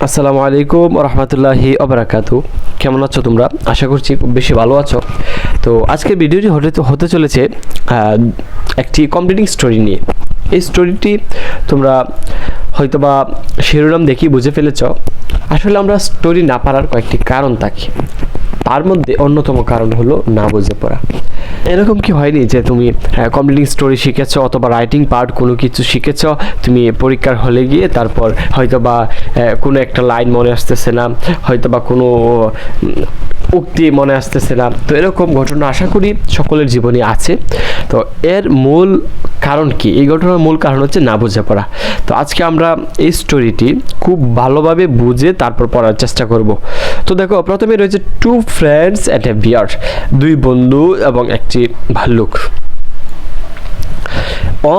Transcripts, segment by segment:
আসসালামু আলাইকুম রহমতুল্লাহি ওবারাকাতু। কেমন আছো তোমরা? আশা করছি খুব বেশি ভালো আছো। তো আজকের ভিডিওটি হতে চলেছে একটি কমপ্লিটিং স্টোরি নিয়ে। এই স্টোরিটি তোমরা হয়তোবা শিরোনাম দেখি বুঝে ফেলেছ। আসলে আমরা স্টোরি না পারার কয়েকটি কারণ থাকে, তার মধ্যে অন্যতম কারণ হলো না বুঝে পড়া। এরকম কি হয়নি যে তুমি কমপ্লিটিং স্টোরি শিখেছো অথবা রাইটিং পার্ট কোনো কিছু শিখেছো, তুমি পরীক্ষার হলে গিয়ে তারপর হয়তোবা কোনো একটা লাইন মনে আসতেছে না, হয়তোবা কোনো উক্তি মনে আসতেছে না। তো এরকম ঘটনা আশা করি সকলের জীবনে আছে। তো এর মূল কারণ কি? এই ঘটনার মূল কারণ হচ্ছে না বুঝে পড়া। তো আজকে আমরা এই স্টোরিটি খুব ভালোভাবে বুঝে তারপর পড়ার চেষ্টা করব। তো দেখো, প্রথমে রয়েছে টু ফ্রেন্ডস অ্যাট এ বিয়ার, দুই বন্ধু এবং একটি ভাল্লুক।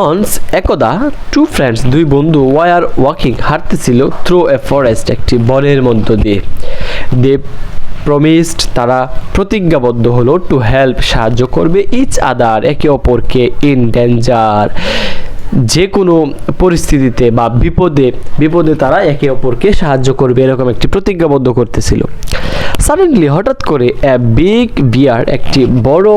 অনস একদা টু ফ্রেন্ডস, দুই বন্ধু ওয়ার ওয়াকিং, হাঁটতেছিল থ্রু এ ফরেস্ট, একটি বনের মধ্য দিয়ে। দে প্রমিসড, তারা প্রতিজ্ঞাবদ্ধ হলো, টু হেল্প, সাহায্য করবে, ইচ আদার, একে অপরকে, ইন ডেঞ্জার, যে কোনো পরিস্থিতিতে বা বিপদে তারা একে অপরকে সাহায্য করবে, এরকম একটি প্রতিজ্ঞাবদ্ধ করতেছিল। সাডেনলি, হঠাৎ করে, এ বিগ বিয়ার, একটি বড়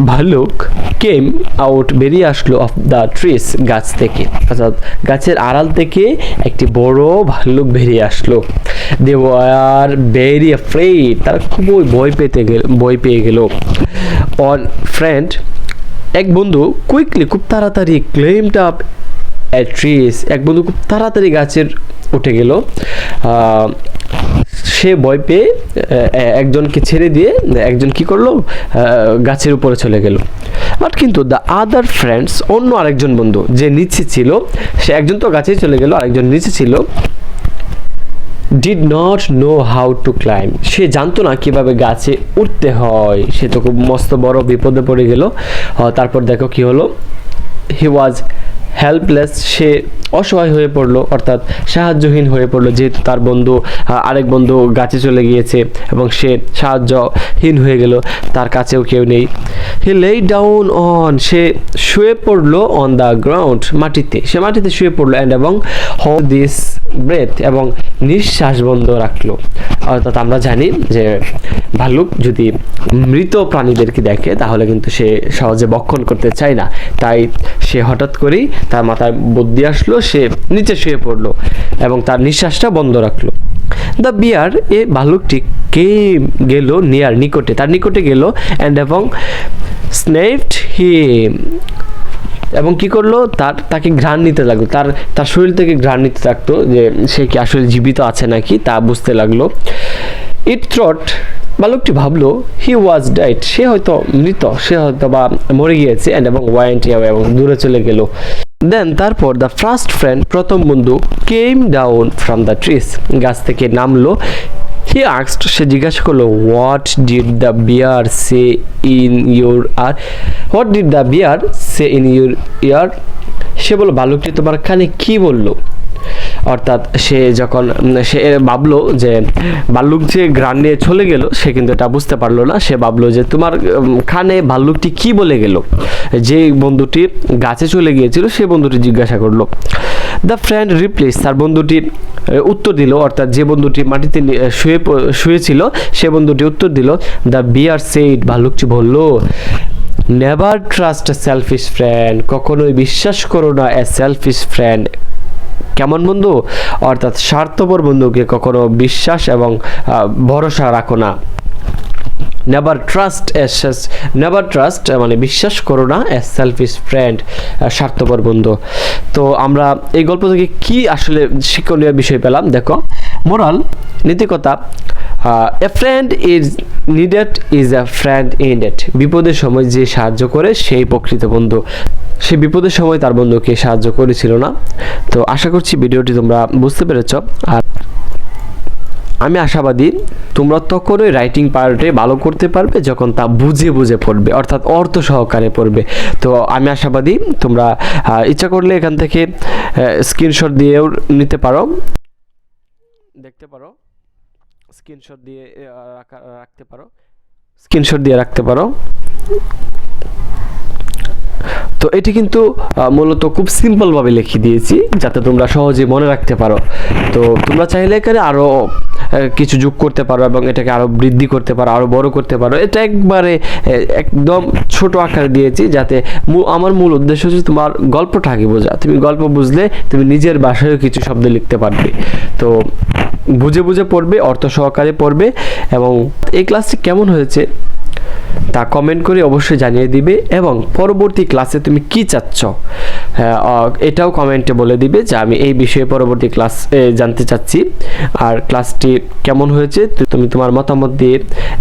ভাল্লুক, কেম আউট, বেরিয়ে আসলো, অফ দ্য ট্রিস, গাছ থেকে, অর্থাৎ গাছের আড়াল থেকে একটি বড় ভাল্লুক বেরিয়ে আসলো। দে ওয়ার ভেরি অ্যাফ্রেড, তারা খুবই ভয় পেয়ে গেল। অন ফ্রেন্ড, এক বন্ধু, কুইকলি, খুব তাড়াতাড়ি, ক্লাইম্বড আপ এ ট্রিস, এক বন্ধু খুব তাড়াতাড়ি গাছের উঠে গেল। সে ভয় পেয়ে একজনকে ছেড়ে দিয়ে একজন কি করলো, গাছের উপরে চলে গেল। বাট কিন্তু দ্য আদার ফ্রেন্ডস, অন্য আরেকজন বন্ধু যে নিচে ছিল, সে একজন তো গাছেই চলে গেল, আরেকজন নিচে ছিল, did not know how to climb, সে জানতো না কিভাবে গাছে উঠতে হয়। সে তো খুব মস্ত বড় বিপদে পড়ে গেল। তারপর দেখো কি হলো, হি ওয়াজ হেল্পলেস, সে অসহায় হয়ে পড়লো, অর্থাৎ সাহায্যহীন হয়ে পড়লো, যেহেতু তার বন্ধু, আরেক বন্ধু গাছে চলে গিয়েছে এবং সে সাহায্যহীন হয়ে গেল, তার কাছেও কেউ নেই। হি লেই ডাউন অন, সে শুয়ে পড়লো, অন দ্য গ্রাউন্ড, মাটিতে, সে মাটিতে শুয়ে পড়লো, অ্যান্ড এবং হোল্ড দিস ব্রেথ, এবং নিঃশ্বাস বন্ধ রাখলো। অর্থাৎ আমরা জানি যে ভাল্লুক যদি মৃত প্রাণীদেরকে দেখে তাহলে কিন্তু সে সহজে ভক্ষণ করতে চায় না, তাই সে হঠাৎ করেই তার মাথায় বুদ্ধি আসলো, সে নিচে শুয়ে পড়লো এবং তার নিঃশ্বাসটা বন্ধ রাখলো। দ্য বিয়ার, এ ভাল্লুকটি কেম, গেল, নিয়ার, নিকটে, তার নিকটে গেল, অ্যান্ড এবং স্নেফড হিম, এবং কি করলো, তাকে ঘ্রাণ নিতে লাগলো, তার শরীর থেকে ঘ্রাণ নিতে থাকতো যে সে কি আসলে জীবিত আছে নাকি তা বুঝতে লাগলো। ইট থ্রট, বালকটি ভাবলো, হি ওয়াজ ডাইড, সে হয়তো মৃত, সে হয়তো বা মরে গিয়েছে, অ্যান্ড এবং ওয়ান্ট অ্যাওয়ে, এবং দূরে চলে গেল। দেন তারপর দ্য ফার্স্ট ফ্রেন্ড, প্রথম বন্ধু, came down from the trees, গাছ থেকে নামলো। হি আস্কড, সে জিজ্ঞাসা করলো, what did the bear say in your ear, what did the bear say in your ear, সে বলল, বালকটি তোমার কানে কি বললো। অর্থাৎ সে যখন সে ভাবলো যে ভাল্লুক যে ঘ্রাণ নিয়ে চলে গেল, সে কিন্তু এটা বুঝতে পারলো না। সে ভাবলো যে তোমার কানে ভাল্লুকটি কি বলে গেল। যে বন্ধুটি গাছে চলে গিয়েছিল সে বন্ধুটি জিজ্ঞাসা করলো। দ্য ফ্রেন্ড রিপ্লেস, তার বন্ধুটি উত্তর দিল, অর্থাৎ যে বন্ধুটি মাটিতে শুয়েছিল সে বন্ধুটি উত্তর দিল। দ্য বিয়ার সেইড, ভাল্লুকটি বলল, never trust a selfish friend, কখনোই বিশ্বাস করো না এ সেলফিশ ফ্রেন্ড, কেমন বন্ধু, অর্থাৎ স্বার্থপর বন্ধুকে কখনো বিশ্বাস এবং ভরসা রাখো না। নেভার ট্রাস্ট মানে বিশ্বাস করো না, এ সেলফিশ ফ্রেন্ড, স্বার্থপর বন্ধু। তো আমরা এই গল্প থেকে কি আসলে শিক্ষণীয় বিষয় পেলাম দেখো। মোরাল, নীতিকথা, a friend is needed is a friend indeed, বিপদের সময় যে সাহায্য করে সেই প্রকৃত বন্ধু। সে বিপদের সময় তার বন্ধুকে সাহায্য করেছিল না। তো আশা করছি ভিডিওটি তোমরা বুঝতে পেরেছ। আর আমি আশাবাদী তোমরা তখনই রাইটিং পার্টে ভালো করতে পারবে যখন তা বুঝে পড়বে, অর্থাৎ অর্থ সহকারে পড়বে। তো আমি আশাবাদী তোমরা ইচ্ছা করলে এখান থেকে স্ক্রিনশট দিয়েও নিতে পারো, দেখতে পারো, স্ক্রিনশট দিয়ে রাখতে পারো। তো এটি কিন্তু মূলত খুব সিম্পলভাবে লিখে দিয়েছি যাতে তোমরা সহজে মনে রাখতে পারো। তো তোমরা চাইলে এখানে আরও কিছু যোগ করতে পারো এবং এটাকে আরও বৃদ্ধি করতে পারো, আরও বড় করতে পারো। এটা একবারে একদম ছোট আকারে দিয়েছি যাতে আমার মূল উদ্দেশ্য হচ্ছে তোমার গল্পটাকে বোঝা। তুমি গল্প বুঝলে তুমি নিজের ভাষায়ও কিছু শব্দ লিখতে পারবে। তো বুঝে বুঝে পড়বে, অর্থ সহকারে পড়বে। এবং এই ক্লাসটি কেমন হয়েছে তা কমেন্ট করে অবশ্যই জানিয়ে দিবে, এবং পরবর্তী ক্লাসে তুমি কি চাচ্ছ এটাও কমেন্টে বলে দিবে যে আমি এই বিষয়ে পরবর্তী ক্লাস জানতে চাচ্ছি। আর ক্লাসটি কেমন হয়েছে তুমি তোমার মতামত দিয়ে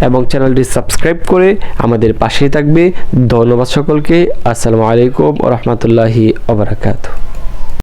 এবং চ্যানেলটি সাবস্ক্রাইব করে আমাদের পাশেই থাকবে। ধন্যবাদ সকলকে। আসসালামু আলাইকুম ওয়া রাহমাতুল্লাহি ওয়া বারাকাতুহু।